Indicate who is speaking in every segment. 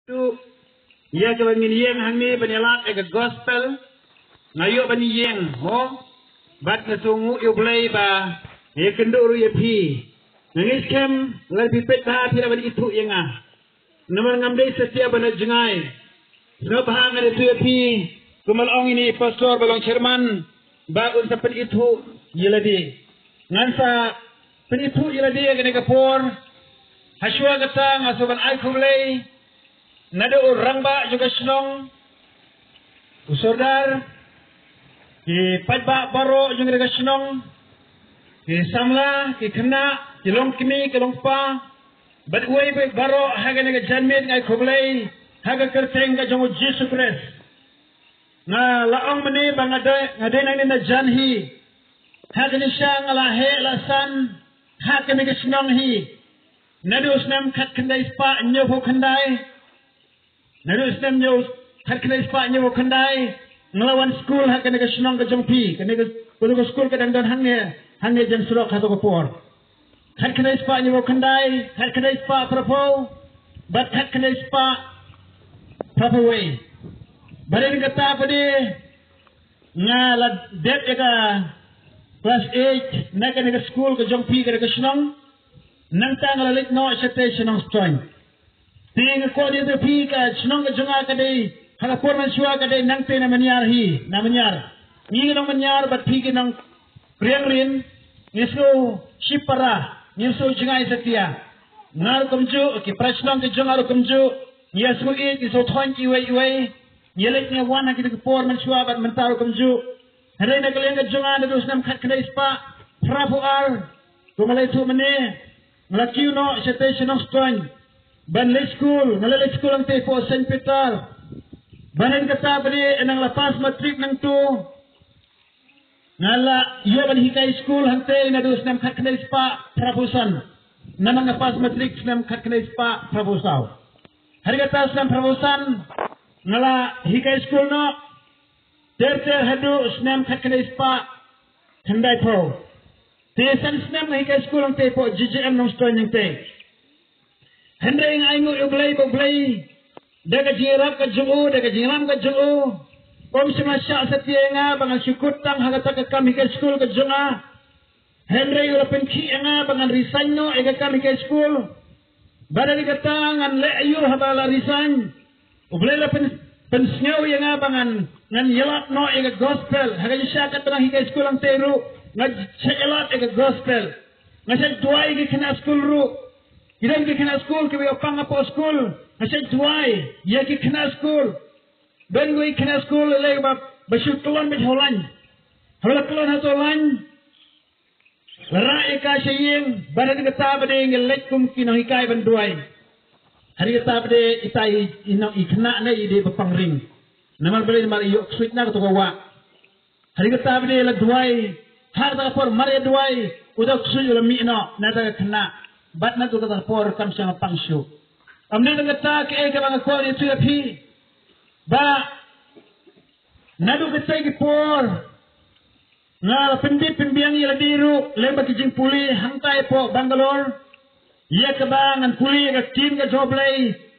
Speaker 1: tu ia ke bangin yeng hang ni penyelat ke gospel ngayo bani yeng ho bat na sungu yu blai ba ye kendu ru ye pi nangis kem lebih peta pira bani itu yenga nomor ngamdai setia bana jengai no bahang ada tu ye pi kumal ong ini pastor balong chairman ba un sapen itu yeladi ngansa pen itu yeladi gane kapor haswa kata ngasoban ai kublai nada orang ba juga senong usordar ki padba baro juga dengan senong ki samla ki kena ki long kimi ki long pa but way be baro haga nega janmet ngai khoblai haga kerteng ga jongo Jesus Christ na laong mene bangade ngade nang na janhi haga ni sang ala he la san haga nega senong hi nadu snam khat khandai spa nyobo khandai Naru Islam nyo hat kena ispa nyo kandai ngelawan school hat kena senang ke jompi kena ke school ke dan hangnya jam surok hat ko por hat kena ispa nyo kandai hat kena ispa prapo bat hat kena ispa prapo way barin kata pade ngala det ka class 8 na kena school ke jompi ke senang nang tang la lit no senang strong Ting ko dia tu pi ka senong ke jonga ka dei hala por man shua ka dei nang te na manyar hi na manyar ni nang manyar bat pi ke nang priang rin yeso shipara yeso jingai setia ngar kumju ki prashnong ke jonga ro kumju yeso e ki so thon ki wei yelek ne wana ki ke por man shua bat mentar kumju hare na keleng ke jonga na dus nam khat kdai spa prabu ar kumalai tu mane nglakiu no sete senong strong ban le school ngalale school ang te po St. Peter banen kata bani enang lapas matrik nang tu ngala yo ban hikai school hante na dus nam khat khnai spa prabusan namang lapas matrik nam khat khnai spa prabusaw hari kata sam prabusan ngala hikai school no ter hadu snam khat khnai spa thandai po te san snam hikai school ang te po GGM nong stoy nang te Hendai ngai ngu ublai daga jirap ka jungu daga jiram ka jungu kom sima sya setia nga bangan syukut tang haga tak kami ke school ka junga Hendai ula penki nga bangan resign no ega kami ke school badani kata ngan le ayu habala resign ublai la pen snyaw nga bangan ngan yelat no ega gospel haga sya ka tang ke school ang teru ngaj chelat ega gospel ngasal tuai ke kena school ru Idan ke kena school ke biopang apa school asyik tuai ya ke kena school ben gue kena school le ba basyuk tuan be holan hola tuan ha tolan rai ka sying badan kata bade ngelek kum kinang ikai ban duai hari kata bade itai inang ikna na ide bepang ring namal bade mar yok sweet na to wa hari kata bade la duai har da por mare duai udak suy la mi no na da kena bat na tu kata por kam sang pangshu amne nang kata ke bang ko ni tu pi ba nadu kata ki por ngal pendit pembiang ila diru lemba ki jing puli hangtai po Bangalore ye ke bangan puli ke tim ke joblay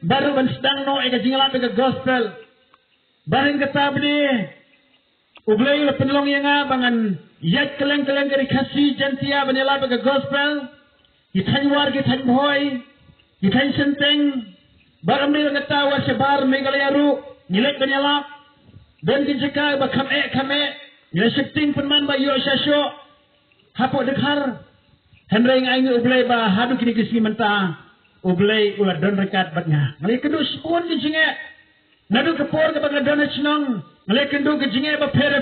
Speaker 1: baru ban sedang no ke jingala ke gospel barin kata bni ublay la penlong yang bangan yat keleng-keleng ke kasih jantia banela ke gospel Itan war itan boy, itan senteng, baram ni kata war sebar megalayaru, nilek benyalak, dan dijeka kame, nilek shifting penman ba yo syasyo, hapo dekhar, henry ngai ublay ba hadu kini kisi menta, ublay ulat don rekat batnya, ngalai kendu sepun dijinge, nadu kepor ke bangga don chnong, ngalai kendu ke jinge ba fer,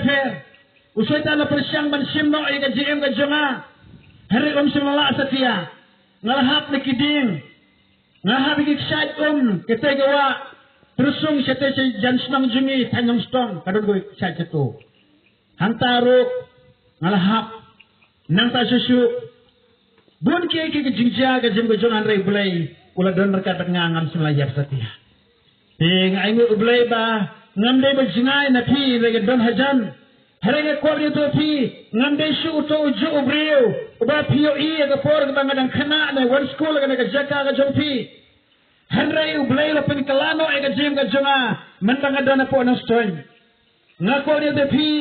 Speaker 1: usai tanah persiang ban simno ega JM ke jonga, hari semala setia. Ngalahap na kiding ngalahap ikisayat kita gawa terusung sete jan senang jungi tanyong stong kadon go ikisayat itu hantaro ngalahap nang ta susu bun ke jingja ke jing gojon anrei bulai ula don rekat ngangam semelayap setia ting aingu bulai ba ngamde bejingai na pi rege don hajan harega ko ni to pi ngamde shu to ju ubriu uba pio I ke por ke bangadang khana na one school ke jaka ke jompi Henry ublay la pen kalano e gajim gajonga mentangadana po ng story. Ngako dia depi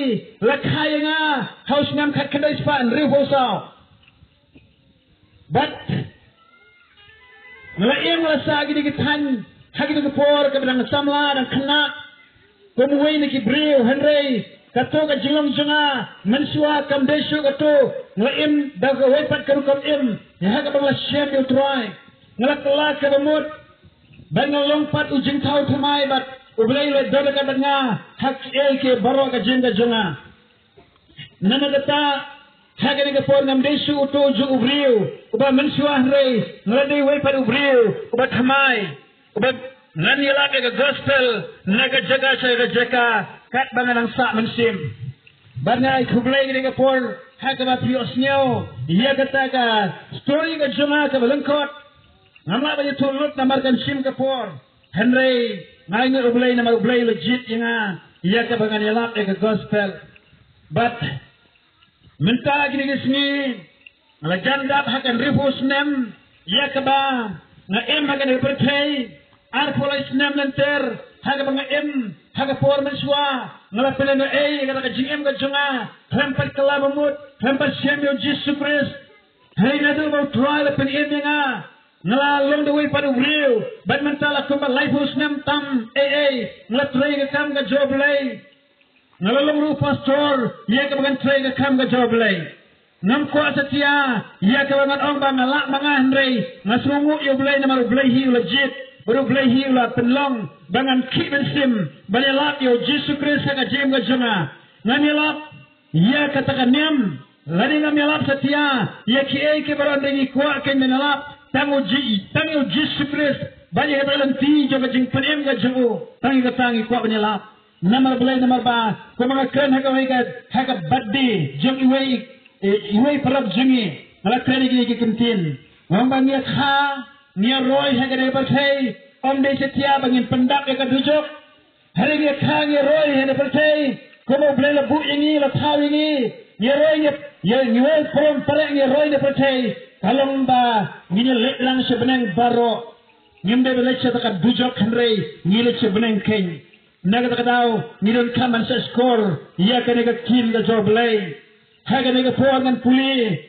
Speaker 1: la kaya nga house ngam kat kadai span rivosaw. But ngalaing la sa gidi gitan hagi de por ka bang samla ng kana kumuway ni kibriw Henry kato ka jilong jonga mensua kam desu kato nglaim daga wepat karu kam im ya ka bang la shem you try ngalak ka bamut bangalong pat ujing tau thamai bat ublay le doda ka nga hak el ke baro ka jinda jonga nanagata hagani ka por ngam desu uto ju ubriu uba mensua Henry ngalade wepat ubriu uba thamai uba ngani lagi ke gospel naga jaga saya ke jaka kat bangang sa mensim bangai kublai ke por hagama piosnyo ia kata ka story ke jonga ke belengkot ngamla baju turut namarkan sim ke por Henry ngai ublai nama ublai legit inga ia ke bangang lagi ke gospel but minta lagi ni sini ngalajan dap hakan rifus nem ia ke ba ngaim hakan berkai Arpolais nem lenter haga banga em haga por mensua ngalapelen e kata jingem ka jonga tempat kelamut tempat semyo Jesus Christ hey nadu mau trial pen emnya ngalalong de way padu real ban mentala kumba lifeus nem tam ngalatray ka kam ka joblay ngalalong ru pastor ye ka bagan tray ka kam ka joblay ngam ko asatia ye ka bagan ong ba ngalak mga Henry ngasungu yoblay na marublay hi legit baru boleh hilang penlong dengan kipen sim banyak yo Jesus Kristus ka jem ka jonga ngamilap ia katakan niam lari ngamilap setia ia ki ke baron dengi kuat ke menalap tangu Jesus Kristus banyak katakan ti jo ka jing penem ka jongo tangi kuat menalap namar boleh namar ba ko mga kren haka baddi jong iwe parab jongi ala kren ki kentin ngambang ya kha Nia Roy hagane berthei om de setia bangin pendak ya kadujok hari dia khang ya Roy hagane berthei komo blela bu ingi la thau ingi ya Roy ya niwe from pareng ya Roy ne berthei kalong ba ngine letlang sebeneng baro ngimbe bela chata kadujok Henry ngile sebeneng ken naga kadau ngidon kaman sa score ya kane ka kin da joblay hagane ka for ngan puli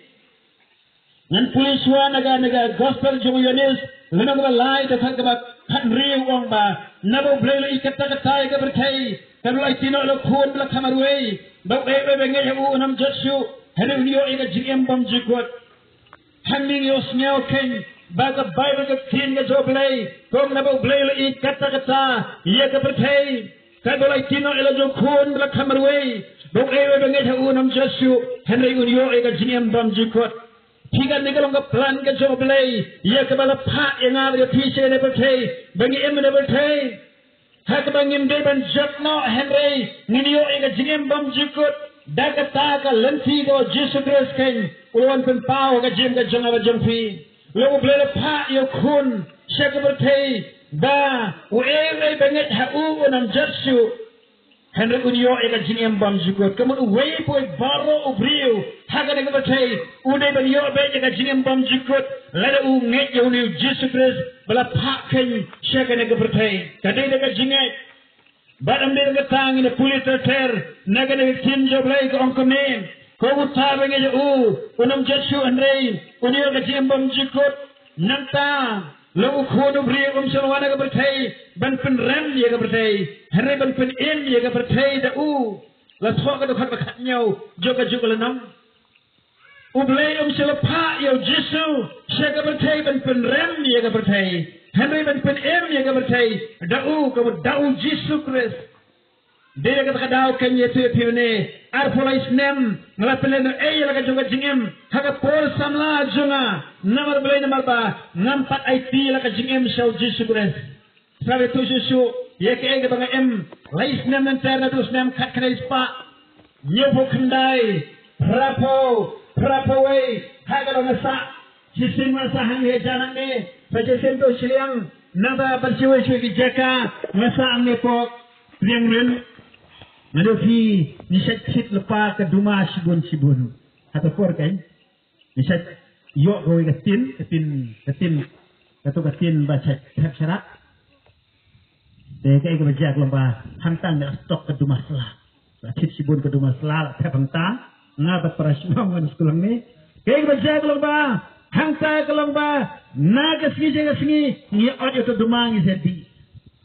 Speaker 1: ngan puliswa naga gospel joyonis lenang ba lai ta thak ba khan riu ong ba nabo blele ikata ka tai ka berthai kan lai tino lo khon la khamarwei ba be nge hu nam jotsu hanu niyo ina jigem bam jikot hamming yo smell ken ba ka bible ka tin ga joblay kom nabo blele ikata ka ta ye ka berthai kan lai tino ila jo khon la khamarwei ba be nge hu nam jotsu hanu niyo ina jigem bam jikot Tiga negara orang plan ke joblay, ia kebala pak yang ada di PC ne berthei, bagi em ne berthei, hak bagi em deban jatno Henry, nginio ega jingem bam jikut, dakata ka lenti ko Jesus Christ ken, uluan penpau ka jim ka jonga ba jongfi, lalu bela pak yo kun, siapa berthei, ba, uewe banget hau unam jatsu. Henry unyo ega jingem bam jikut, kemun uwei poi baro ubriu, haga ne berthei, ude ban yo be ega jingem bam jikut, lada u nget yo ni Jesus Christ, bala pak ken siapa ne berthei, kadai ne jinget, badam de ga tang ina puliter ter, naga ne tin joblay ko onkomen, ko utar nge u, unam jatsu Henry, unyo ega jingem bam jikut, nanta lalu khono brio selwana ka berthei ban pen rem ye ka berthei Henry ban pen em ye ka berthei da u la thok ka khat khat nyau joka la nam ublei selapa yo Jesu she ka berthei ban pen rem ye ka berthei Henry ban pen em ye ka berthei da u ka da u Jesus Christ dia kata kadau kan ye tu pione arpolais nem ngalapelen e la ka joka jingem haga por samla jonga namar belai namar ba ngampat IT la ka jingem shau Jesus Christ sabe tu Jesu ye ke ega banga em lais nem nanter tu nem khat kane spa nyevo khandai prapo we haga na sa jisin ma sa hang he janan ne saje sen to siliang naba perciwe ki jaka ngasa angne pok priang ren Nadofi nisat sit lepa ke duma sibun atau por kan nisat yok roi ke tin katu katin ba cek syarat de kai ke bajak lomba hantang dak stok ke rumah sela cip sibun ke rumah sela tep hantang ngabat parasmong ngan sekolah ni kai ke bajak lomba hangta ke lomba naga singi ni audio to dumang izedi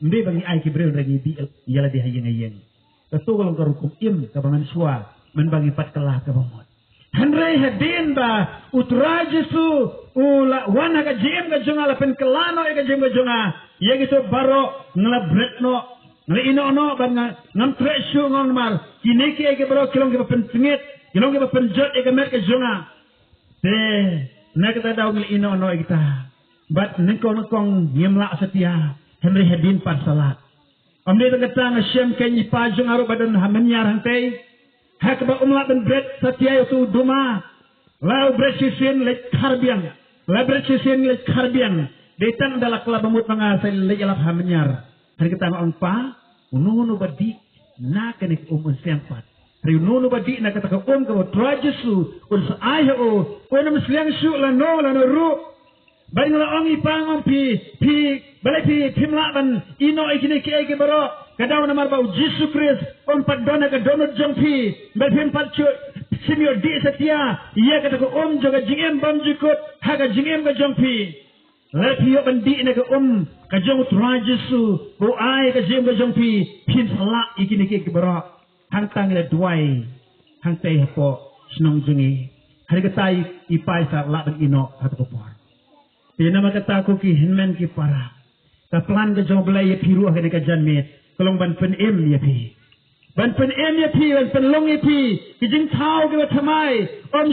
Speaker 1: mbe bangi ai ke brel ragi di yala di hayeng katu kalau karukum im ke bangan suwa men bagi pat kelah ke bamot Henry hadin ba utrajesu ula wana ka jim ka junga la pen kelano ka jim ka junga ye gitu baro nglabretno nglino no ban ngam tresu ngong mar kiniki ke baro kilong ke pen singit kilong ke pen jot ke met ka junga te nak ta daw nglino no kita bat nengkong nengkong nyemla setia Henry hadin par salat amde ta tang shem ken ipa junga ro badan hamenyar hangtei hak ba umlat dan bread setia itu duma lau bread sisin lek karbiang lau bread sisin lek karbiang detang dalam kelab mut mengasai lek alap hamenyar hari kita ngong pa unu badi na kenik sempat hari unu badi na kata ka ka trajesu un sa ayo unam sliang su la no ru bari ngala ong ipangom pi balai pi pimlaban ino ikini ke baro kadaw na marbaw Jesus Christ pat dona ka donut jongpi belpim pat simio di setia iya kata ko joga jingem bam jikut haga jingem ka jongpi lepi yo bandi na ka ka jong trajesu ko ai ka jingem ka jongpi pin sala ikini ke baro hangtang le duai hangtai po snong jungi hari katai ipai sa laban ino hat ko por pina makata ko ki hinmen ki para ka plan ka jong belai piru ka ka janmet kalong ban pen em ya pi ban pen em ya pi ban pen long ya pi ki jing thau ke thamai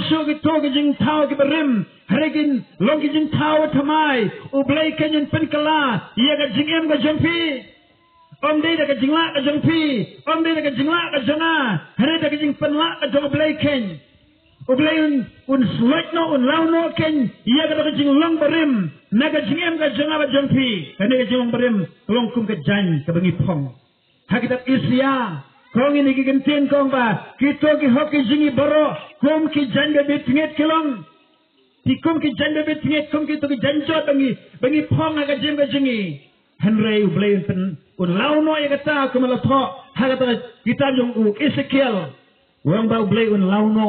Speaker 1: shu ki to ki jing thau ke berim haregin long ki jing thau thamai u blai kenyen pen kala ya ka jing em ka jong pi dei da ka jing la ka jong pi dei da ka jing la ka jona hare da ka jing pen la ka jong blai ken u blai un slot no un lau no ken ya ka jing long berim naga jing em ka jonga ba jong pi ane ka jong berim long kum ka jan ka bangi phong hakitat isya kong ini ki genten kong ba kito ki hoki jingi baro kum ki jan ga bit nget kilong ti kum ki jan ga bit nget kum ki to ki jan jot bangi phong ga jim ga jingi Henry ublay pen un launo ya kata kum la tho hakata kita jong u Ezekiel wang ba ublay un launo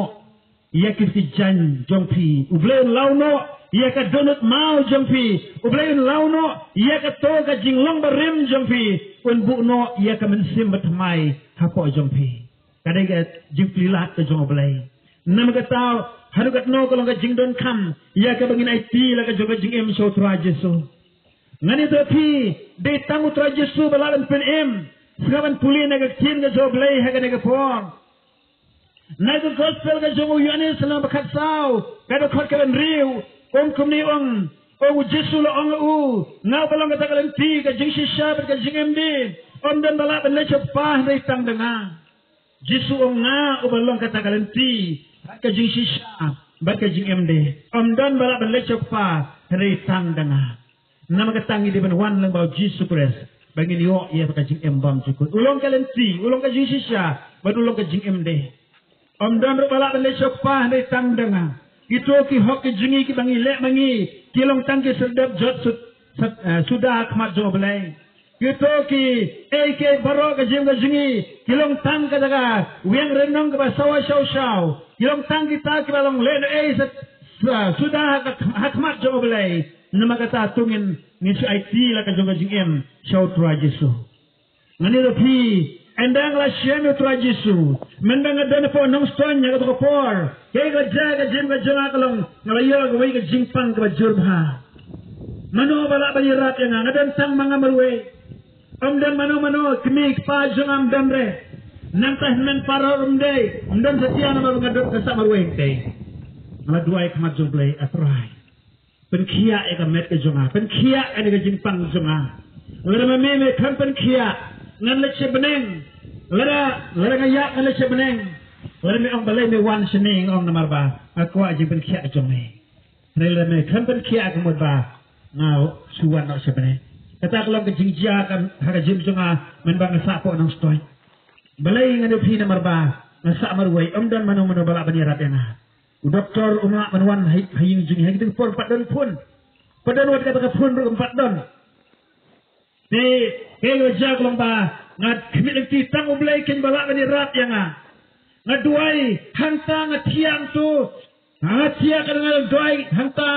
Speaker 1: ya ki jan jong pi ublay un launo ia ka donut mau jompi ublay launo ia ka to ka jinglong barim jompi un buno ia ka mensim batmai hapo jompi kadai ka jingpli lat ka jong ublay nam ka taw haru ka no kolong ka jingdon kam ia ka bangin IT la ka joga jing em so trajesu ngani to pi de tamu trajesu balalan pen em segaban puli na ka kin ka joblay ha ka na por na ka gospel ka jong uyane salam bakhat saw ka khot ka riu kum ni Jesu la ngau balong kata kalian ka jing shisha ka jing MD dan balak ben lecho pah dai tang denga Jesu nga balong kata kalian ka jing shisha ka jing MD dan balak ben lecho pah dai tang denga nama katangi di ben wan lang bau Jesu Christ bagi ni ia ka jing M bam cikut ulong kalian ulong ka jing shisha ulong ka jing MD dan balak ben lecho pah dai tang denga itu ki hok ki jingi ki bangi lek bangi kilong tang ki sedap jot sudah khmat jo belai itu ki ke baro ka jim ka jingi kilong tang ka daga wiang renong ka sawa shaw shaw kilong tang ki ta ki balong le sudah khmat jo belai nama kata tungin ni su IT la ka jong ka jing shaw trajesu ngani ro pi endang la sheme trajesu mendang adana po nong stone nya ka por ke ga jaga jim ga janga kalong ngalayo ga wai ga jingpang ka jurba mano bala bayirat yang ngadan sang mga marwe dan mano kemi pa jangam damre nang tah men paro umde dan setia nama ngadot ka sa marwe te ngala duai khamat jumplay atrai penkia e ka met ka janga penkia e ga jingpang janga ngara me kan penkia ngan le beneng lara ngaya ngan le beneng lara me ong balai me wan sening ong namar ba aku aja penkia jome rela me kan penkia ka mod ba ngau suwan no sebeneng kata kalau ke jingjia kan haga jim janga men bang sa po nang stoy balai ngane phi namar ba na sa marwai dan mano bala bani ratena doktor umma manwan haying jingi haying por padon pun Pada waktu kata pun berempat don. Di kerja kelomba ngat kemit nanti tang ublay kin balak ni rat yang ngat duai hanta ngat tiang tu ngat tiang kadang duai hanta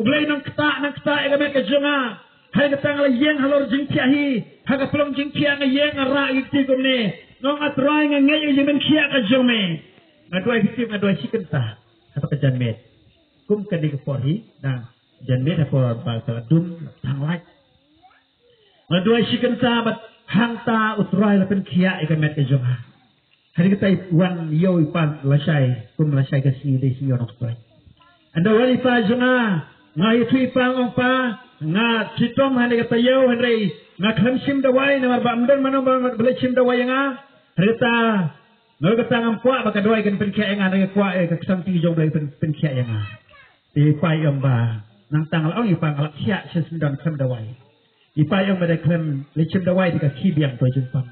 Speaker 1: ublay nang keta egamet kejonga hai kata ngal yeng halor jing tiahi haga pelong jing tiang yeng ara ikti kumne nong atrai ngai jemen kia kejome ngat duai fikir ngat duai sikenta atau kejanmet kum kadi keporhi nah janmet apa bahasa dum tanglaj ngat duai sikenta bat hangta utrai la pen kia egamet kejonga hari kita wan yo ipan lasai kum lasai kasi de si yorok toy anda wali pa jonga ngai thui pang ong pa nga chitom hani kata yo henrei nga khamsim dawai na marba amdan mano bale chim dawai nga reta no kata ngam kwa baka dawai kan pen kia nga na kwa ka samti jong dai pen kia nga ti pai om ba nang tangal ong ipang alak sia sesendang kham dawai ipai ong bade kham le chim dawai ti ka ki biang to jingpang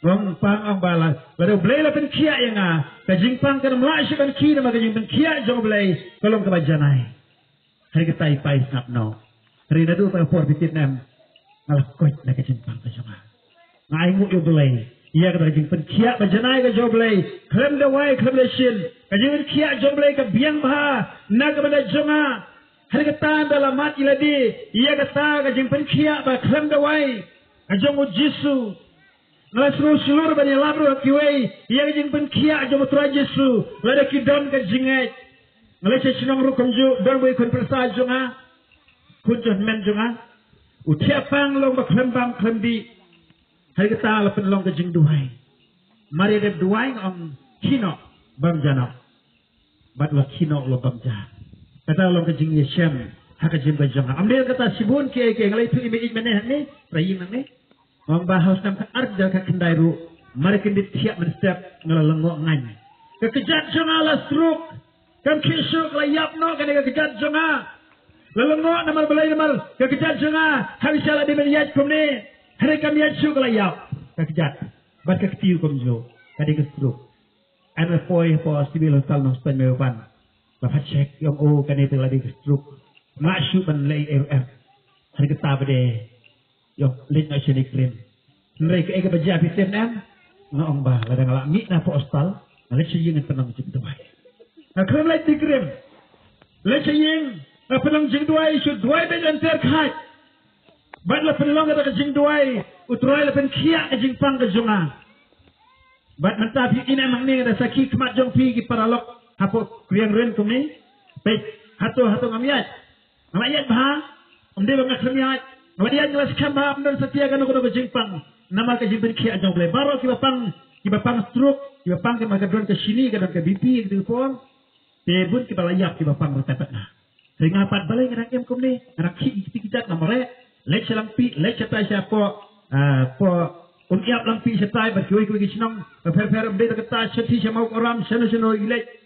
Speaker 1: ngom pang ong bala bade blai la pen kia nga ka jingpang kan mla shi kan ki na ma ka jingpang kia jong blai kolong ka bajanai hari kita ipai snap no hari nadu pa por bitit nam ngalak koit na ka jingpang ka jonga ngai mu yo blai iya ka jingpang kia bajanai ka jo blai kham dawai kham le shin ka jingpang kia jo blai ka biang ba na ka bade jonga hari kita dalam mat iladi iya kata ka jingpang kia ba kham dawai ka jong jisu ngalas seluruh bani labru kiwei iya ka jingpang kia jo mutra jisu lada kidon ka jinget ngalas sinong ru komju don boy kon persa jonga kujon men jonga utia pang long ba kham bam kham bi hari kita lapen long ka jing duai mari de duai om kino bam jana bat lo kino lo bam jana kata long ke jing yeshem haka jing ba jonga ambil kata sibun ke ngalai tu ime ik meneh ni raying nang ni ngom ba haus nam art dal ka kendai ru mari kendit siap men step ngalengo ngan ke kejat jonga la struk kam kisuk la yap no kan ke kejat jonga lalengo namal balai namal ke kejat jonga hari sala di melihat kumne hari kam yasuk la yap ke kejat bat ke tiu komjo kadi ke struk ana poi po sibil hotel no spen mewan bapak cek yang kan itu lagi struk masuk ban lay RF hari kita bade yo link nasional krim mereka ega baja pisem nam ngong ba ladang la mi na postal ngale ciyeng tenang jing duai na krim lay tikrim le ciyeng penang jing duai su duai be enter khat ban la penang ga jing duai utrai la pen kia jing pang ga jonga bat mentapi ina mang ni da saki kmat jong pi ki paralok hapo kriang ren kumni pe hato ngamiat ngamiat bah omde bang ngamiat ngamiat jelas kamba amdan setia kan ko jingpang nama ka jingpang kia jong ble baro ki bapang stroke ki bapang ke magadron ke sini ke don ke BP gitu pon te bun ki balayap ki bapang tepat na sehingga pat balai ngerak em kumni ngerak ki kijat namare lek selampi lek cata siapa po uniap lampi setai berkiwi kiwi sinong per amde kata seti sama orang seno ilek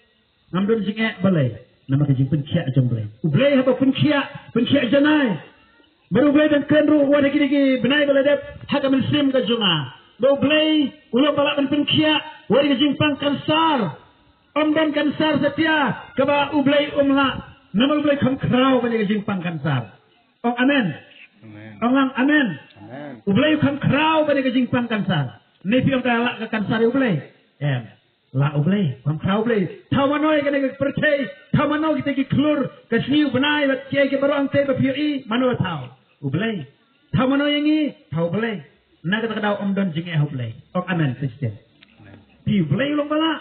Speaker 1: ngamdon jinge balai nama ke jing penkia jong blai ublai haba penkia janai baru blai dan kenru wada kini benai balai dep haka mensim ka jonga do blai ulo balak dan penkia wada jing pang kansar omdan kansar setia kaba ublai umla nama ublai kam krau bani jing pang kansar oh amen orang amen ublai kam krau bani jing pang kansar ne piong ka lak ka kansar ublai la ublai kam krau ublai tawanoi kan ke percay tawanoi kita ki klur ke sniu benai bat kiai ke barang te bapiri mano tau ublai tawanoi yangi tau ublai na kata kadau omdon jinge ublai ok amen Kristen pi ublai long bala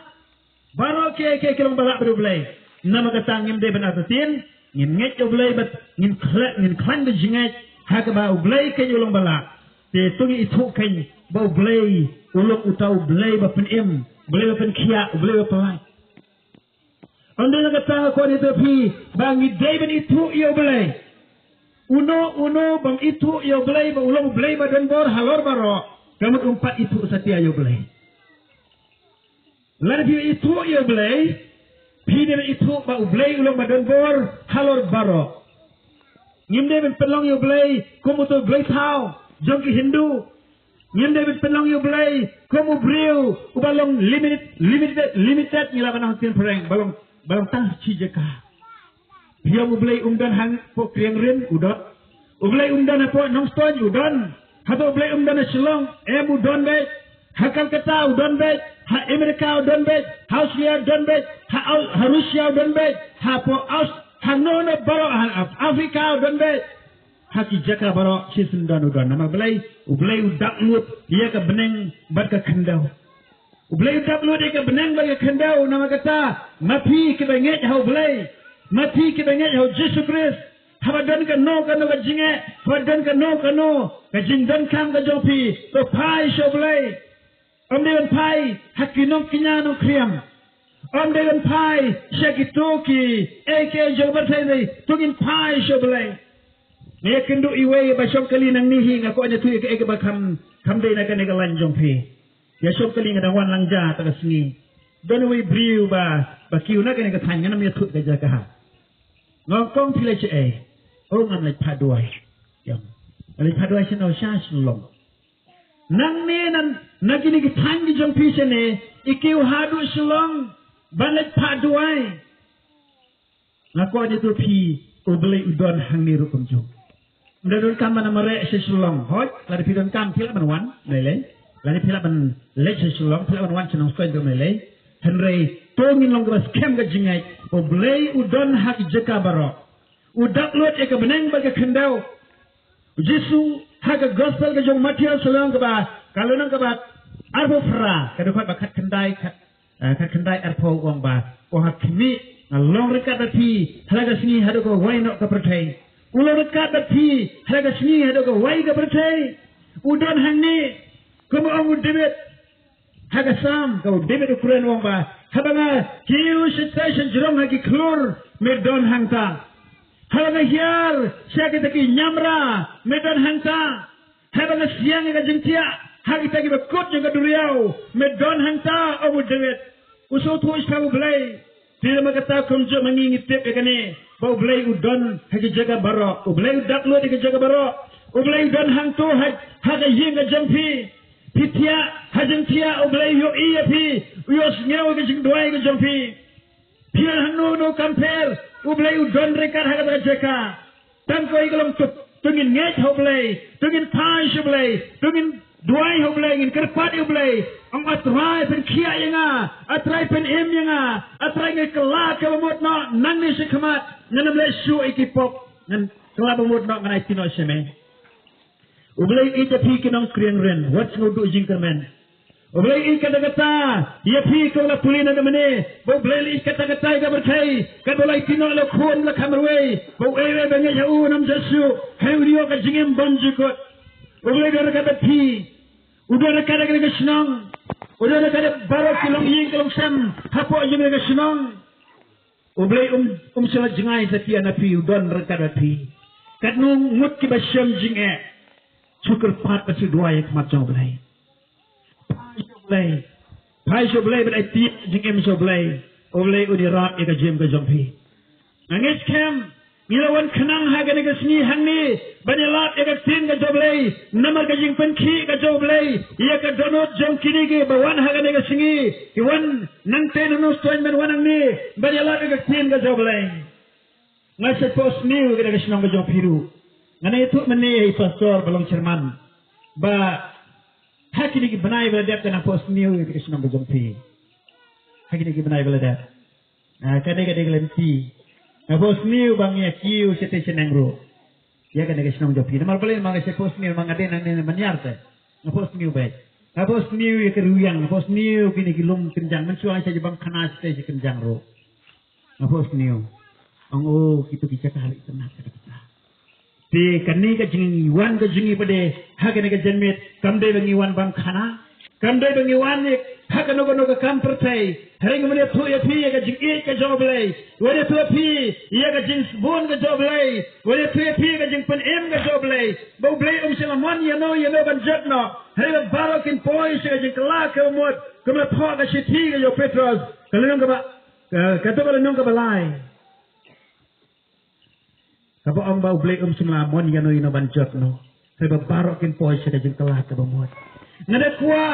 Speaker 1: baro kiai long bala ublai nama kata ngim de benar tin ngin nget ublai bat ngin klan de jinge haka ba ublai ke long bala te tungi itu kan ba ublai ulok utau ublai ba penim boleh pen kia boleh pelai anda nak kata ko ni tapi bang David itu ia boleh uno bang itu ia boleh ba ulang boleh ba dan bor halor baro kamu empat itu setia ia boleh lalu itu ia boleh pidem itu ba boleh ulang ba dan bor halor baro ngim David pelong ia boleh kamu tu boleh tahu jongki Hindu ngim David penong yo blay komo breu ubalong limited ngila banang tin pereng balong tang cijeka Piang ublay hang po kriang rin udon. Ublay po nong stone udon. Hato ublay na Shillong udon be. Hakal kata udon be. Ha Amerika udon be. Ha Australia udon be. Ha Rusia udon be. Ha po Hanono baro Afrika udon be. Haki jaka baro sisundan udon. Nama ublay udak lut ia ke beneng bat ke kendau. Ublay udak lut ia ke beneng bat ke kendau. Nama kata mapi ke benget hau ublay. Mati ke benget hau Yesus Kristus. Habadan ke no ka jinge. Habadan ke no ka jingdan kam ka jopi. To pai shoblay. Om dewan pai hakinong kinyano kriam. Om dewan pai shakitoki. Eke jobatay tungin pai shoblay. May kendo iwe ba syok kali nang nihi ako anya tuya ke ba kam day na kanega lanjong pi. Ya syok kali nga dawan lang ja taga singi. Don we briu ba kiu na kanega tanya na may tut ka ja ka. Ngong pilai ce ngam lai paduai yang lai paduai sino sha Shillong nang ne nan nagini ki tang gi jong pi sene ikiu hadu Shillong balai paduai ngako ni tu pi ublay udon hang ni rukum jo ndadon kam mana mare se Shillong hoj lari pidon kam pila ban wan nai lari pila ban le se Shillong pila ban wan chenong skoin do nai henry tongin long bas kem ga jingai ublay udon hak jeka baro udak lot eka beneng baga kendau Jesu hak gospel ga jong Matius Shillong ka ba kalunang ka ba arbo fra kada ko ba kat kendai arpo wong ba o hakimi ngalong rekat dati halaga sini hado ko wai no ka pertai ulong rekat dati halaga sini hado ko wai ka pertai udon hang ni komo ang David haga sam ka David ukuran wong ba habanga kiu station jerong hagi klur medon hangta habanga hiar syaki taki nyamra medon hangta habanga siang ga jengtia hagi taki bakut juga duriau medon hangta awu David uso tu iskabu blay tidak makata kumjo mangingitip ekane bau blay udon hagi jaga baro ublay udak lo hagi jaga baro ublay udon hangto haga yinga jampi Pitia hajeng tia ublay yo iya pi uyos ngew ke jing doai ke jompi pia hanu no kamper ublay udon rekat haga jeka tan ko iglom tungin nget ublay tungin pai ublay tungin doai ublay ngin kerpat ublay ang atrai pen kia yanga atrai pen em yanga atrai nge kelak ke bamut no nang ni sekamat ngan blay shu ikipok ngan kelak bamut no ngan tino seme ublay ita pi kinong kriang ren what's no do jingkermen ublay ika kata ia pi ko la pulina de mene ublay ika kata ga berkai ka dolai tino la khon la kamerwe bo ewe benge ya u nam jesu heurio ka jingem bonjukot ublay ga kata pi udara kada ga snong udara kada baro kilong ying kilong sam hapo jime ga snong ublay sala jingai sa pi ana pi udon rekada pi kadnung mut ki basyam jinge Cukur pat pasti dua yang macam belai. Pai belai belai tiap jengem belai. Belai udi rap eka jem ke jompi. Nangis kem milawan kenang haga nega sini hang ni banyalat eka tin ke belai. Namar ke jeng penki ke belai. Ia ke donut jom kini ke bawan haga nega sini. Iwan nang ten nus tuan men wanang ni banyalat eka tin ke belai. Ngasih pos niu ke nega senang ke jompi ru. Ngana itu meni pastor belum cerman ba hakini ki banai bela dep kana post new ke senam bejompi hakini ki banai bela dep kade glemti na post new bang ya kiu station ngro ya kade ke senam bejompi namar belen mang se post new mang ade nang manyar te na post new baik na post new ya keruyang na post new kini kilum kenjang mensuai saja bang kana stage kenjang ro na post new ang kitu kita kali tenang kita di kani ka jingi wan ka jingi pade hakane ka janmet kamde bangi wan bang khana kamde bangi wan ne hakano no ka kam pertai hering mene thu ya phi ka jingi ka joblai wore thu phi ya ka jing bon ka joblai wore thu phi ka jing pen em ka joblai bo blai salamon ya no ban jatno hering barokin poi se jing kala ka mot kuma pho ka shithi ka yo petros kalung ka ba ka to ka nung ka balai Kabo ang bau blay sulamon yano yino banjot no. Kaya barokin po siya na dyan kalat ka bamot. Nadakwa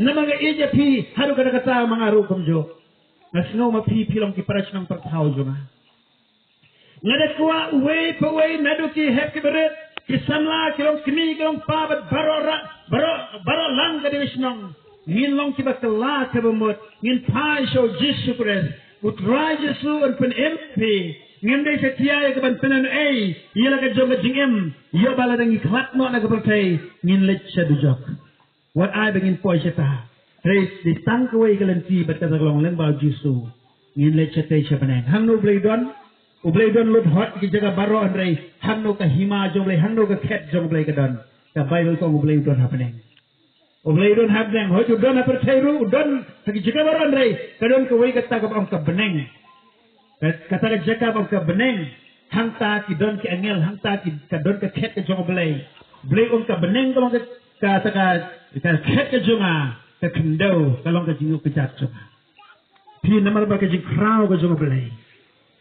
Speaker 1: na mga iya pi haro ka nakata mga rukom jo. Nasno mapipilang kiparach ng pagtaw jo nga. Ngada kuat way per way naduki hep kiberet kisamla kilong kini kilong pabat baro lang kadi wisnong ngin long kiba kala kabamot ngin pai show Jesu Christ utrai Jesu an pen MP ngin dai setia ke ban penan yela ka jong jingem yo bala dang iklat mo na kapertai ngin lech sadujok what I begin poiseta Reis di tang kawai galanti bat kasaglong len ba Jesu ngin lech setai chapanang hang no bleidon Ubleidon lut hot ki jaga baro andrei hanno ka hima jonglei hanno ka khet jonglei ka don ka Bible ko ubleidon happening ubleidon happening ho tu don aper thairu don ki jaga baro andrei ka don ko wei kata ka am ka beneng kata ka jaga am ka beneng hangta ki don ki angel hangta ki ka don ka khet ka jonglei blei om ka beneng ka khet ka jonga ka kendo ka long ka jingu ka jat jonga pi namar ba ka jing krau ka jonglei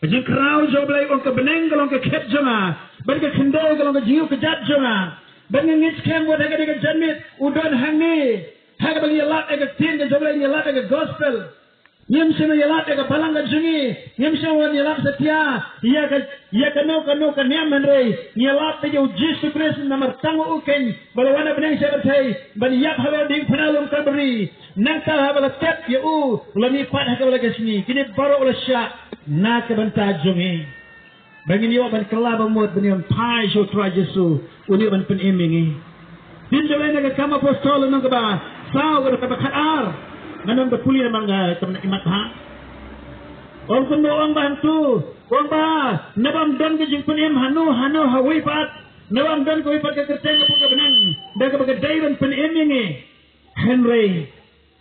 Speaker 1: Jing krau jo blai on ka beneng galong ka khet jonga ban ka khindo galong ka jiu ka jat jonga ban ngit khem wa daga daga janmit udon hangi haga bali lat ka tin ka jo blai lat ka gospel nyem sema lat ka balang ka jungi nyem sema lat setia ya ka no ka nyam manrei lat ka jo Jesu Christ namar tango uken balawana beneng sebatai ban yak hawa ding phanalum ka beri nangka hawa tet ya u lami pat haga bala ka sini kini baro ula sya na kabanta jungi bangin yo ban kala bamot banion pai sho tra Jesu uni ban pen imingi din jole na kama apostol nang ba sao ga ka khaar nanam batuli na mga tamna imat ha on kuno ang bantu on ba nabam don ke jing pen im hanu hawi pat nabam don ko ipat ka kerteng ko benang da ka bagadai ban pen imingi Henry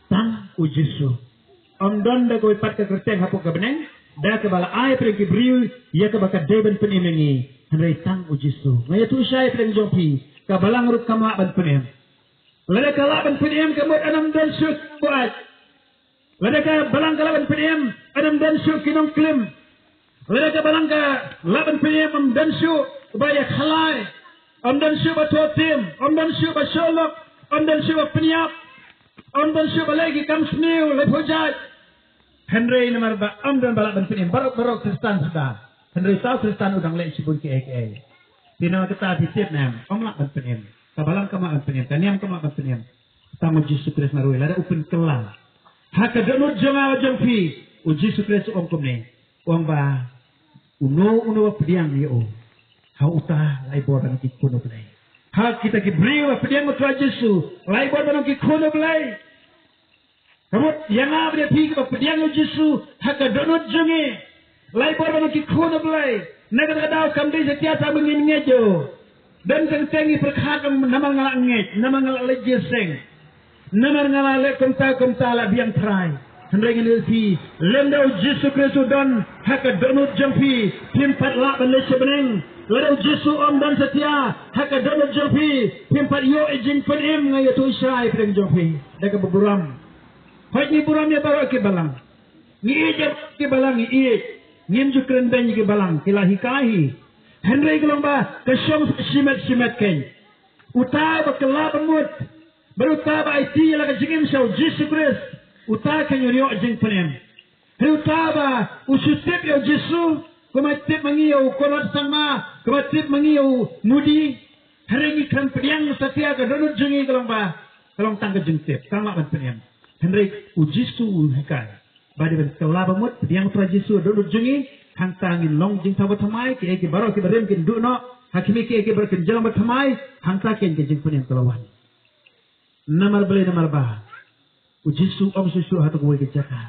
Speaker 1: tang u Jesu om don da ko ipat ka kerteng hapo ka benang da ka bala ay pergi briu ya ka baka deben penimengi Henry tang u Jesu ngaya tu syai pergi jompi ka balang rut kama ban penem lada ka laban penem ka mot anam dan syuk buat lada ka balang ka laban penem anam dan syuk kinong klim lada ka balang ka laban penem am dan syuk baya khalai am dan syuk batotim am dan syuk basolok am dan syuk peniap am dan syuk lagi kam sniu le hojat Henry nomor ba dan balak ban penim barok Kristen sudah Henry tahu Kristen udang lek sibun ke dino kita ditip nam omlak ban penim kabalang kama ban penim kaniam kama ban penim tamu Yesus Kristus marui lada upin kelang haka donut jonga jompi u Yesus Kristus komne wang ba uno pediang yo ha uta lai bodan ki kuno play ha kita ki briwa pediang mo tra Yesus lai bodan ki kuno play Kamut yang ada di kita pediang Yesus haka donut jungi lai bodan ki kuno play naga daw kamdi setia sabungin ngejo dan tengi perkhagam nama ngala nget nama ngala lejeseng nama ngala le kumta la biang trai hendeng ni fi lendau Yesus Kristus don haka donut jumpi timpat la ban le sebeneng ladau Yesus om dan setia haka donut jumpi timpat yo ejin penim ngayo tu Israel pedeng jumpi daga beburam Haji buram ya bawa ke balang ni ejab ke balang ni ngim ju keren ben ke balang kilahi kahi Henry gelomba ke syom simet ken uta ba kala bamut baru ta ba IT la ke jingim shaw Yesus Christ uta ke nyoryo jing penem uta ba usutip yo Yesus komatip mangiyo korot sama komatip mangiyo mudi harengi kan pediang setia ke donut jungi gelomba kalong tang ke jingtip sama ban penem Henry ujisu hakai badi ban kala bamut pediang tra Yesus donut jungi hang tangin long jing tabat thamai ke baro ke barem kin duno hakimi ke bar kin jalam thamai hang ta ken ke jing penem kalawan namar ba ujisu om susu hatu ko ke jaka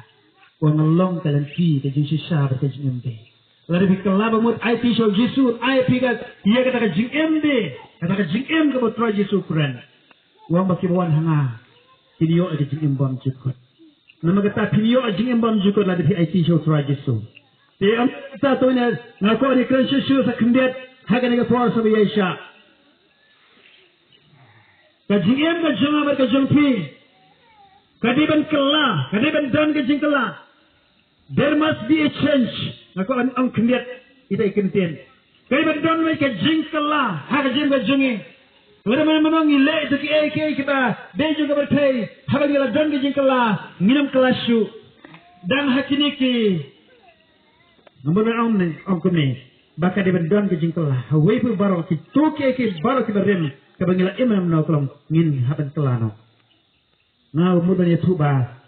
Speaker 1: wa ngalong kalan fi ke jing sisa ber ke jing mde lari bi kala bamut IT show Yesus ai piga ia kata ke jing mde kata ke jing m ke tra Yesus kuran wang baki bawan hanga video ke jing bom jikot nama kata video jing bom jikot lari bi IT show tra Yesus am ta to ne na ko ni kran shu sa kindet haga ne ga for sa yesha ka jingem ka jama ber ka jongpi kadiban kala kadiban don ka jingkala there must be a change na ko ang kindet ita ikinten kadiban don me ka jingkala haga jing ka jungi wala man manong ile to ki ba de ju ka ber thai haga ni la don ka jingkala nginam kelashu dan hakiniki Nombor on kumni baka de don ke jingkala hawe pu baro ki toke ke baro ki berem ke bangila imam no kolom ngin haban kelano na mudan ya tuba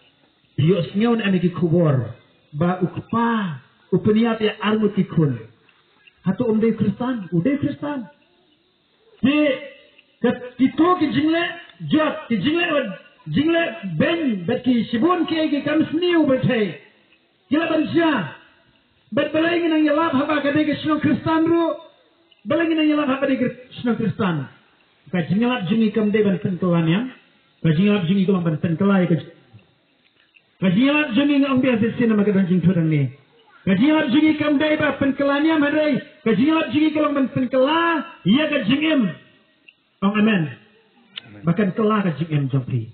Speaker 1: bios nyon ane ki kubor ba ukpa upniat ya armu ki kun hatu umde kristan ude kristan de ki toke jingle jot ki jingle ben baki sibun ke kam sniu bethe kila bansya bet balengin ang yalap haba kadege sino kristan ru balengin ang yalap haba kadege sino kristan ka jingalap jingi kam de ban penkelan ya ka jingalap jingi kam ban penkelai ka jingalap jingi ang biasa sina magadon jing tudang ni ka jingalap jingi kam de ba penkelan ya madai ka jingalap jingi kam ban penkela ya ka jingim ong amen bahkan kela ka jingim jompi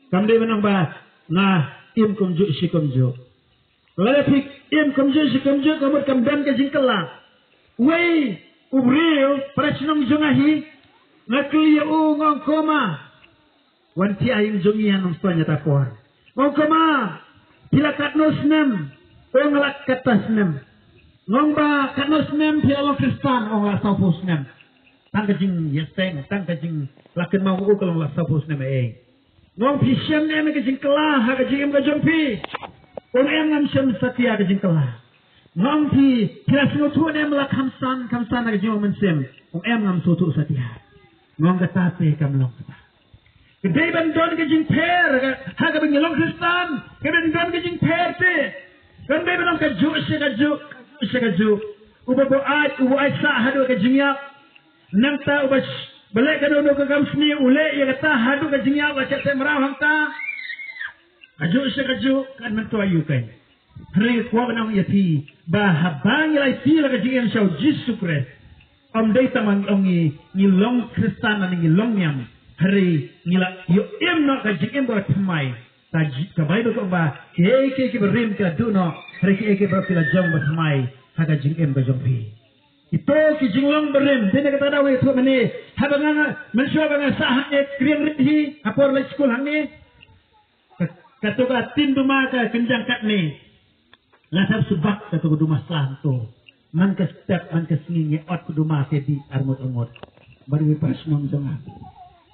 Speaker 1: kam de menang ba na im kum ju si kum ju Lalu pik im kamju kamut kamdan ke jingkala. Wei ubril prasnong jungahi nakliya u ngong koma. Wanti aying jungian ng stonya takor. Ngong koma pila katnos nem o ngalak katas nem. Ngong ba katnos nem pila lo kristan o ngalak sapos nem. Tang kajing yeseng tang kajing lakin mau u kalau ngalak sapos nem Ngong pisyan nem ke jingkala ha kajing im kajongpi. Ong em ngam shem satya ke jingkala. Ngam pi kira sino tu nem la kamsan ke jingong mensem. Ong em ngam sotu satya. Ngam ka tape kam long kata. Kedai ban don ke jing per ha ka bingilong kristan. Kedai don ke jing per te. Kan be ban ka ju. Uba bo ai sa hadu ke jingyak. Nang ta uba balik ka no ka kam sni ule ya kata hadu ke jingyak wa chat semra hamta. Kaju kan mentuayu kan. Hari kuat nang yati bahabang ilai pila ke jingem shau Yesus Kristus. Om dai tamang ongi ngilong Kristan nang ngilong nyam. Hari ngila yo em no ke jingem ba tmai. Ta bai do ba ke berim ke duno. Hari ke pila jong ba tmai. Haga jingem ba jongpi. Ito ki jinglong berim. Dene kata dawe tu mane. Habanga mensua banga sah kriang ridhi apor le school hangni. Katuka tinduma ka kenjang kat ni. Lasap subak katuka duma slanto. Man ka step man ka singi ot duma ke di armut. Baru pas nong jangan.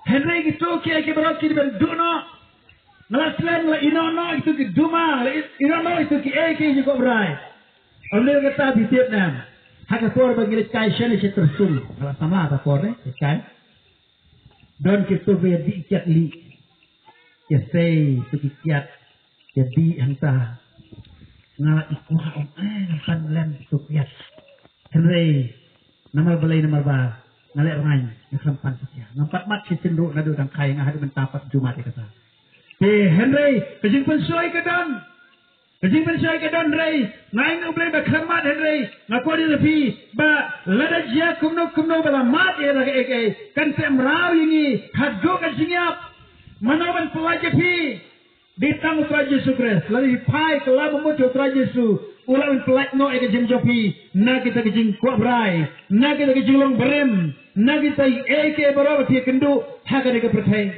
Speaker 1: Henry gitu kia ke berok ki ben duno. Ngalaslan la inono itu ki duma, inono itu ki ke juga berai. Oleh kata di Vietnam. Haka kor bagi kai shani se tersul. Ngala sama ta kor ne kai. Don ki tu be di ikat li. Ya say sekiat jadi hanta ngala ikuha om kan lem sukiat Henry nama balai nama ba ngale rangai ngesampan saja nampak mat si cendu nadu dang kai ngahadu mentapat Jumat kata Henry kejing pensoi ke don Henry ngai ngoblei ba khamat Henry ngako di lepi ba lada jia kumno bala mat era ke kan semrau ini hadu kan singiap Manawan pelajar pi ditang Tuhan Yesus Kristus lalu pai kelam muncul Tuhan Yesus ulang pelak no eke jeng jopi na kita kejing kuat berai na kita kejing long berem na kita eke berawat dia kendu haka deka percaya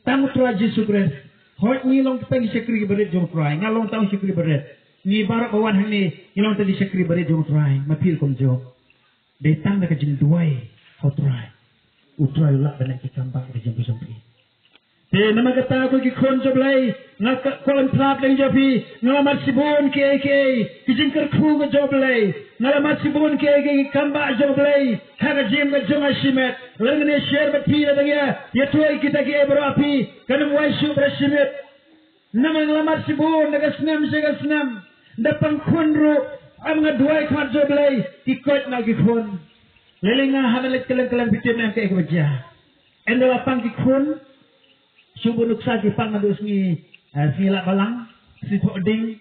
Speaker 1: tang Tuhan Yesus Kristus hot ni long kita sekri berit jong try ngalong tahu sekri berit ni barak bawan hani ngalong tadi sekri berit jong try mapil kom jo ditang deka jeng duai hot try utrai lak benak kita mbak kejing besompi nama kata aku ki konjo blai ngak kolam trap deng jopi ngalamat sibun ke kijing kerku ke joblai ngalamat sibun ke kamba joblai haga jim ke jonga shimet lengne share bati deng ya tuai kita ke berapi kanam waisu bersimet nama ngalamat sibun daga snam depan kunru am ngaduai khat joblai ikot na ki kon lelinga hanalet keleng bitin yang ke wajah endala pang ki kon Subuh nuksa ki pang ngadus ni lak balang, si poding,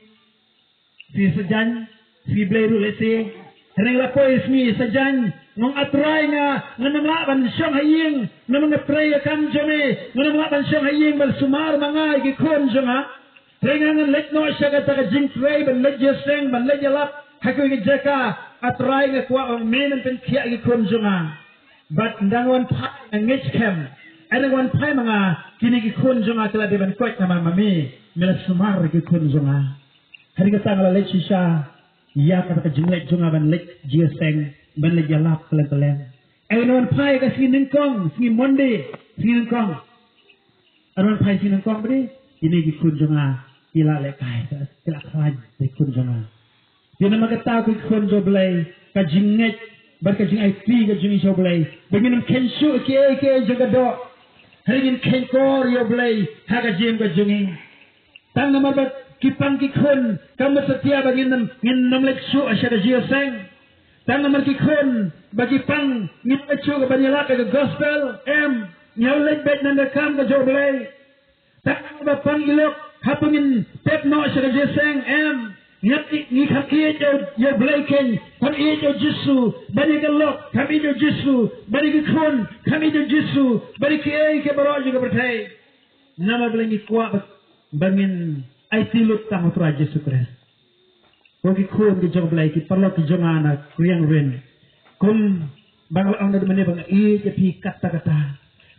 Speaker 1: si sejan, si bleru lese. Hereng lapoi ismi sejan, ngong atrai nga nganam laban syong haying, ngamang atrai kam jome, nganam laban syong haying bal sumar mangai ki kon jonga. Hereng ngan let no sya kata ka jing trai ban let jeseng ban let jalap haku ki jaka atrai nga kwa ong menen pen kia ki kon jonga. But ndangwan pa ngich kem. Ada wan pai mga kini ki kun jonga telah deban kuat nama mami mela sumar ki kun jonga hari kata ngala lek sisa ya kata ka jinglet jonga ban lek jieseng ban le jalap pelan-pelan ai non pai ka sin kong sin monde sin kong aron pai sin kong bri ini ki kun jonga ila le kai ta kila khan te kun jonga dina magata ku kun jo blai ka jinget bar ka jing ai pi ka jing jo blai bangin ken shu ke jaga do harin ken kor yo blai ha ka jim ka jungi tang nama bat kipang ki kun kamu setia bagi ngin nam lek shu asya ka jio seng tang nama ki kun bagi pang ngin lek shu ka banyala ka gospel nyau lek bet nan kam ka jo blai tang nama pang ilok hapungin pep no asya ka jio seng ni kaki yo blai ken pan yo jisu bani ka lok kami yo jisu bani ki kun kami yo jisu bani ki ke baro juga bertai nama blai ni kuat bangin ai tilut tang utra Yesus Kristus. Koki kun ki jong blai ki perlo ki jong anak riang ren. Kum bang ang na mene bang i ke pi kata-kata.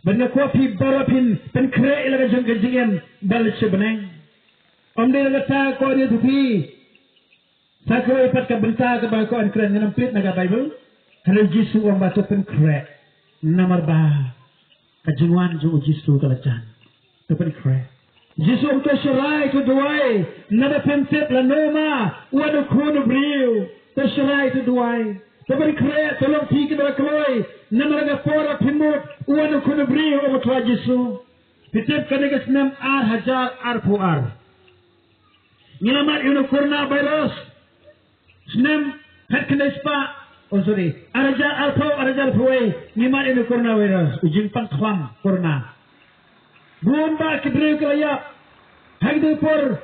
Speaker 1: Bang ko pi barapin pen kre ila ka jong gajingen bal sebeneng. Om de la ta ko dia tu pi. Sa ko ipat ka benta ka ba ko an kren ngam plit na ka Bible. Kalau Yesus om ba to pen kre. Nomor ba ka jongwan jo Yesus ka lacan. To pen kre. Yesus om to serai to duai nada pentep la noma wadu kono brio to serai to duai to beri kre to long tiki da kloi nama ga fora pimut wadu kono brio o to Yesus pitep kane ga snam ar hajar ar puar nilamat yuno corona virus snam hat kane spa oh sorry arajar puai nimat yuno corona virus ujin pang khlam corona Bumba kibriu kaya hagdu por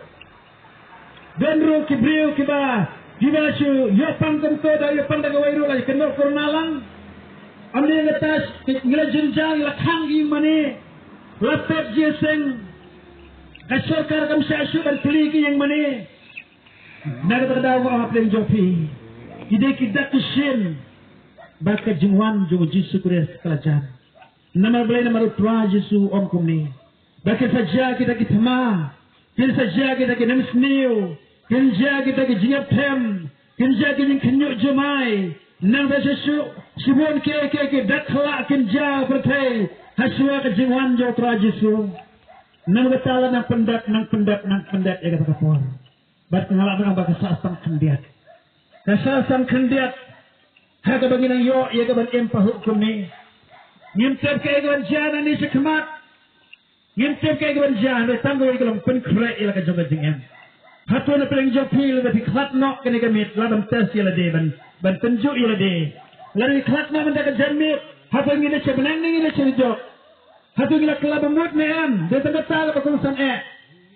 Speaker 1: denru kibriu kiba dibasu yo pangkan to da yo pang daga wairu lai kendo kornalang amne ngatas ngila jenjang la khangi mane lapet jeseng kasorkar kam sa asu dan peliki yang mane naga daw ko aplen jofi ide kidak kushin baka jingwan jo Yesus Kristus kalajan nama boleh nama tua Yesus om kumni baka saja kita kitma kin saja kita kinam sniu kin saja kita kijap tem kin saja kita kinyuk jemai nang da Yesus sibon ke dakla kin ja pertai haswa ke jingwan jo tua Yesus nang betala nang pendat ya kata kapor bat ngalak nang baka sasang kendiat kasasang kendiat ha ka bagi nang yo ya ka ban empah hukum ni ngimtep ke gan jana ni sekmat ngimtep ke gan jana tanggo ke lam pen kre ila ka joga jingem hatuna peleng jopil ba tikhat no kene ka mit ladam tes ila de ban tenju ila de lari khat na manda ka janmit hatu ngine che benang ngine che jo hatu ngila kelab mut ne em de tanda tala ba kusan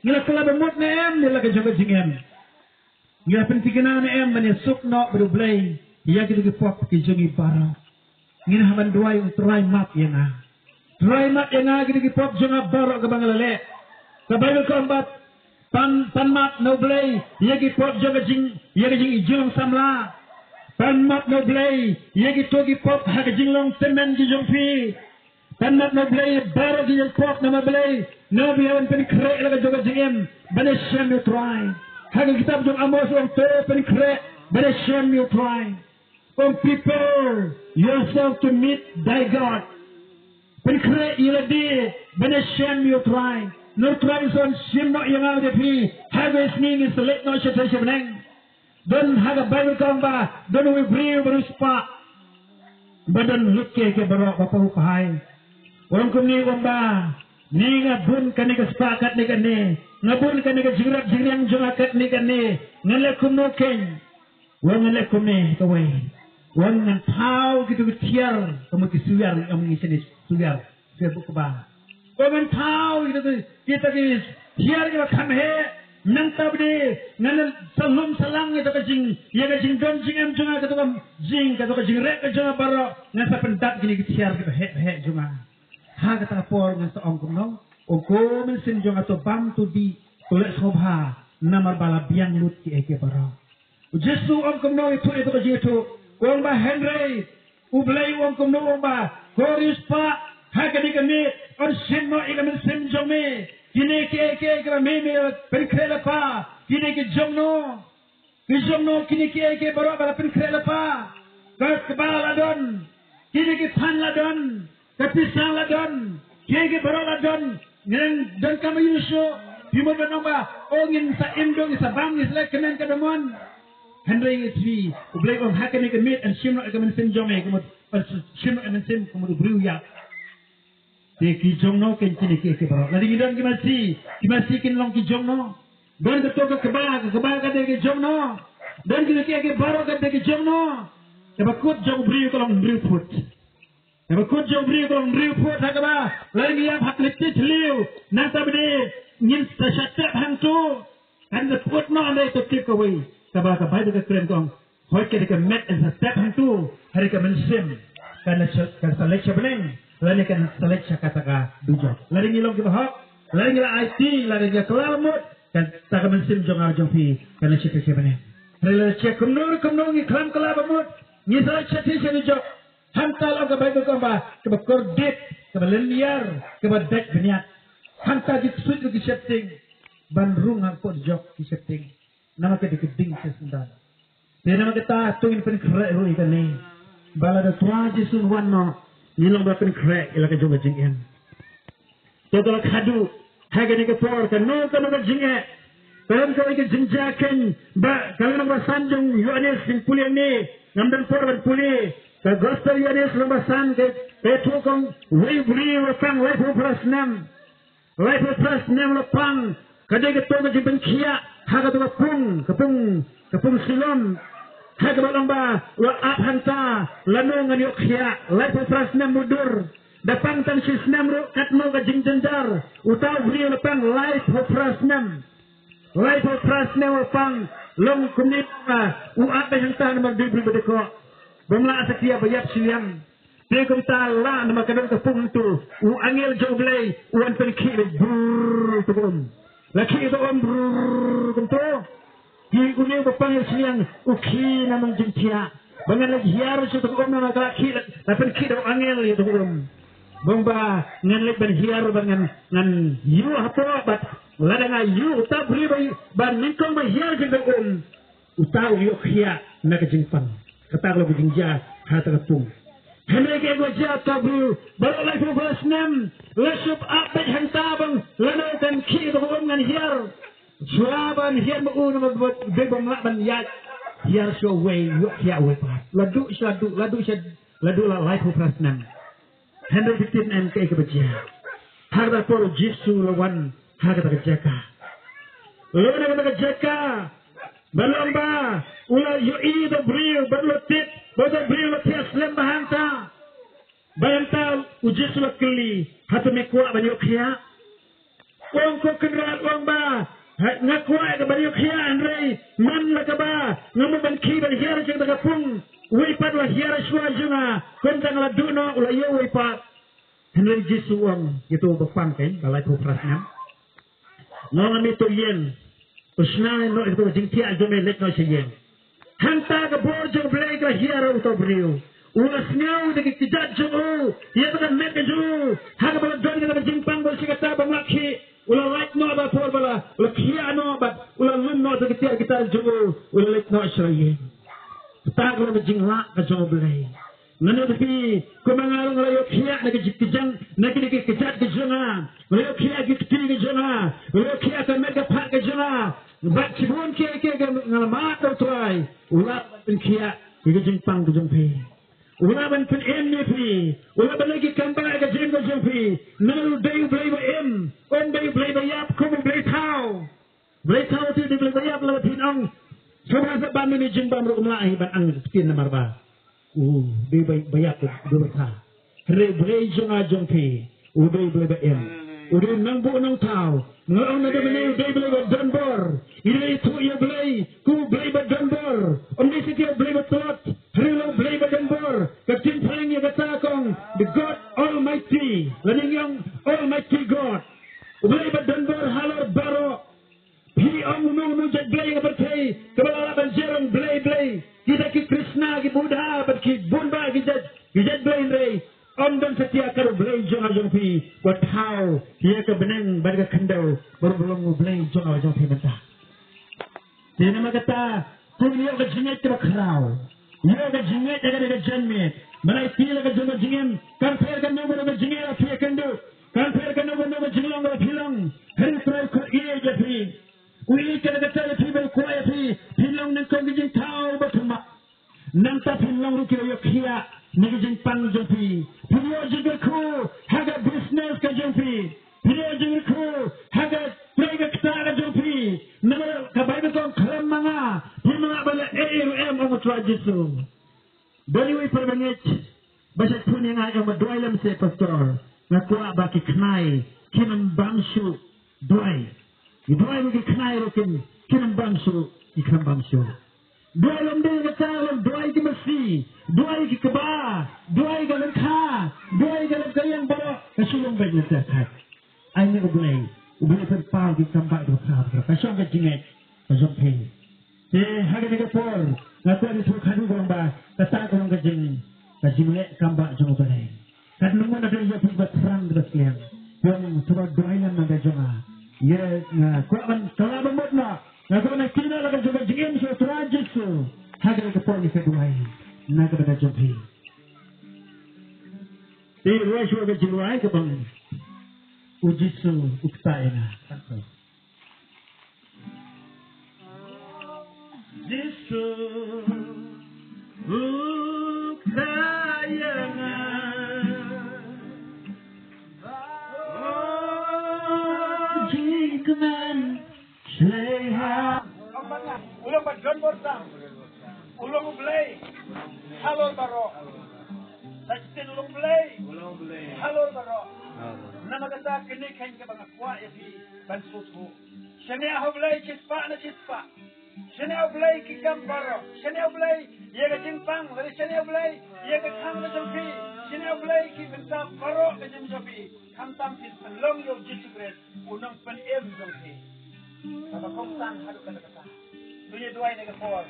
Speaker 1: ngila kelab mut ne em ni la ka joga jingem ngila pentikina ne em mane sukno bru blai ya ki ki pop ki jongi para ngina haman duai utrai map yana try map yana ki pop jonga baro ka bangalale ka Bible ko ambat pan map no blay ya ki pop jonga jing ya ki jing ijong samla pan map no blay ya ki to ki pop ha ki jing long semen ki jong pi pan map no blay baro ki jong pop na blay no bi hawan pen kre la ka jonga jingem bane shem you try ha ki kitab jong amos on to pen kre bane shem you try prepare yourself to meet thy God. When create you day, when a shame you try. No try on shame not young out of me. Have a sneak is the late noise of the Don't have a Bible come back. Don't we breathe or spot. But don't look at a baroque of high. One come near one bar. Niga bun kanika spark at Nigane. Nabun kanika jirak jiriang junk at Nigane. Nelekum no king. One lekum away. Wan nang tau gitu tiar kamu kisuar kamu ngisini suar Facebook ba wan tau gitu kita kis tiar kita khamhe nang tabde nang salum salang itu kajing ya kajing don jing em junga katu kam jing katu kajing rek junga baro ngasa pendat gini tiar kita he junga ha kata por ngan saong kumno oko men sin junga to bam tu di tolek sobha namar bala biang lut ki eke baro Jesu om kumno itu kajing itu Wong ba Henry, ublay wong kumno wong ba, koris pa, hakani kami, on sinmo ikamin sinjome, kini ke meme penkrela pa, kini ke jomno kini ke baro bala penkrela pa, kebal ladon, kini ke pan ladon, ke pisang ladon, kini ke berol ladon, dan kami Yusuf, bimo benamba, ngin sa imdong sa bang isla kenen kadamon. Henry itri, ublay om hakan ke mit and shimno ke mensim jome kemud, shimno mensim kemud briu ya. De ki jongno ken kini ke berol. Lagi gidan kimasi kin long ki jongno. Dan ke kebal ka de ke jongno. Dan kini ke baro ka de ke jongno. Bakut jauh beri kalau beri put. Bakut jauh beri kalau beri put. Hakaba lagi yang hak letit liu. Nasa beri ngin tersyatap hang tu. Kan the put no anda itu take away. Kaba kabai dekat keren kong. Hoi ke dekat met and tersyatap hang tu. Hari ke mensim. Kan selek sebeleng. Lagi kan selek kata dujok. Lagi ngilong kita hak. Lagi ngila IT. Lagi ngila kelamut. Kan tak mensim jongar jompi. Kan siapa sebeleng. Hari cek kumnur ngiklam kelabamut. Ni salah ceti jok. Hantar lo ke baik kamba, ke kordit, ke leliar, ke dek beniat. Hantar di suit ke setting, bandrung angkut jok di setting. Nama ke dikeding sesendan. Dia nama kita tungin pen krek ru ikan ni. Bala da tua jisun wano, nilong ba pen krek ila ke jong jingen. Toto kadu, haga ni ke por ke no ke no jinge. Kalau kau ingin jenjakan, kalau nak sanjung Yohanes yang pulih ni, ngambil korban pulih, kalau gospel Yohanes lembasan ke tukang beri lepang life of plus 6 lepang, kadang kita tu macam benkia, harga tu kepung silom, harga balamba, lo hanta, lanung ngani okya, life of plus 6 mudur. Datang tan si 6 katmo ke jengjenjar, utau beri lepang life of plus 6. Life of trust never found long kumit uat yang tahan berdiri berdeko bangla setia bayap siang dia kumta la nama kadang kepung tu angel joblay uan pergi brrr turun laki itu brrr kumto di kuning bapang siang uki namang jentia bangan lagi hiar itu nama laki tapi kita angel itu bomba nganlek ban hiar bangan ngan yu apa bat ladang ayu uta beri ban mingkong ba hiar jeng uta yu khia nak jingpang kata kalau jingja hata ketung henry ke goja tabu baru lagi verse 6 lesup apa hanta bang lalu kan ki to ngan hiar suaban hiar bu nama bebong ban yat hiar so way yu khia way ladu la life verse 6 Henry bitin and ke kebajian. Harga por Jesu lawan harga terjaka. Lawan harga terjaka. Balamba ula yui do bril berlotit, bodo bril lotias lembahanta. Bayanta Jesu lakeli hatu mekwa banyokya. Wong ko kenal wong ba ngakwa ke banyokya Andre man lakaba ngamu ban ki ban hiar jeng tagapung. Wipat lah hiara suara junga, kontang lah duno ulah yo wipat. Henry Jesu wong itu bepang kan, balai perasaan. Nongan itu yen, usnai no itu jingtia jome let no seyen. Hanta ke borjong blake lah hiara utau beriu. Ulas nyau deki kijat jungu, ia bukan met jungu. Haga bala don kita berjimpang bersih kata bangaki. Ulah like no ba por bala, ulah kia no ba, ulah lun no deki kita jungu, ulah let no seyen. Tak kalau berjingla kacau belai. Nanu tapi kemangarang layu kiat nak kejang nak kejat kejana. Layu kiat kejati kejana. Layu kiat mereka pak kejana. Bat cibun kiat ngalamat atau try. Ulah pen kiat kejeng pang kejeng pi. Ulah pen MVP. Ulah pen lagi kampang kejeng pi. Nanu day belai em. Day belai bayap. Kau belai tahu. Belai tahu tu dia belai bayap lewat hinang. Sebab sebab ini jembam rumah ban ang sekian nomor ba. Dia bayar berkah. Rei jonga jongpi. Udah boleh bayar. Udah nangbu nang tahu. Ngang ada beli udah boleh berdambor. Ini itu ia beli. Ku beli berdambor. Om di situ beli bertot. Hari lo beli berdambor. Kecil paling ia kata kong the God Almighty. Lain yang Almighty God. Beli berdambor halor baro. Hi ang mujad blay nga berkay kabalaban jerong blay kita ki Krishna ki Buddha bat ki Bunda gijad blay ray ondon setia karo blay jong pi wat how dia ka beneng barga kendau berbelong blay jong pi mata dia nama kata tuliyo ka jingat ka krau Ia ke jinget jaga ke janmet. Malai pila ke joma jingen. Kan fer kan no ke jingen api kendu. Kan fer kan no jinglong ke pilang. Hari trai ko ie japi. Ui ke ke trai pi bel ko api. Pilang nan ko jing tau batuma. Nan ta pilang ru kira yokia. Nagi jing pang japi. Pilio jing ko haga business ke japi. Pilio jing ko haga private ka japi. Nama kabai ko khalam manga. Mga bala ARM ang tradiso. Daliway perbanget. Basak pun yang ay maduay lam si pastor. Nakuha ba kiknay. Kinambangsu. Duay. Duay mo kiknay rokin. Kinambangsu. Ikanambangsu. Duay lam din katalam. Duay ki masi. Duay ki kaba. Duay galang ka. Duay galang kayang baro. Kasulong ba niya takat. Ay nga ubulay. Ubulay perpal ki kambak do sabra. Kasyong ka jinget. Kasyong pay. Hari ni kapor, nanti ada tu kadu korang bah, kata korang kajing lek kambak jong balai. Kan lumon ada yang buat perang terus liang, yang sebab doainan naga jonga. Ye, kuaman kalau bemut nak nak kena lagi juga jingin so tragis so. Hari ni kapor ni keduai, naga naga jompi. Ruas juga jiluai ke bang, ujisu uktaina. Jisu ukayangan jingkeman sleha
Speaker 2: ulang ba John Bortang ulang belay halol baro sajtin ulang belay halol baro nama kata kini kan ke bang kuat ya fi bansutu shania hoblay chispa na chispa shania hoblay kikam baro shania hoblay ye ga jingpang dari shania hoblay ye ga khang na jampi shania hoblay ki benta baro ga jampi kham tam pis long yo jisugret unang pan em jampi Kalau kau sang hadap kata-kata, dunia dua ini kepol.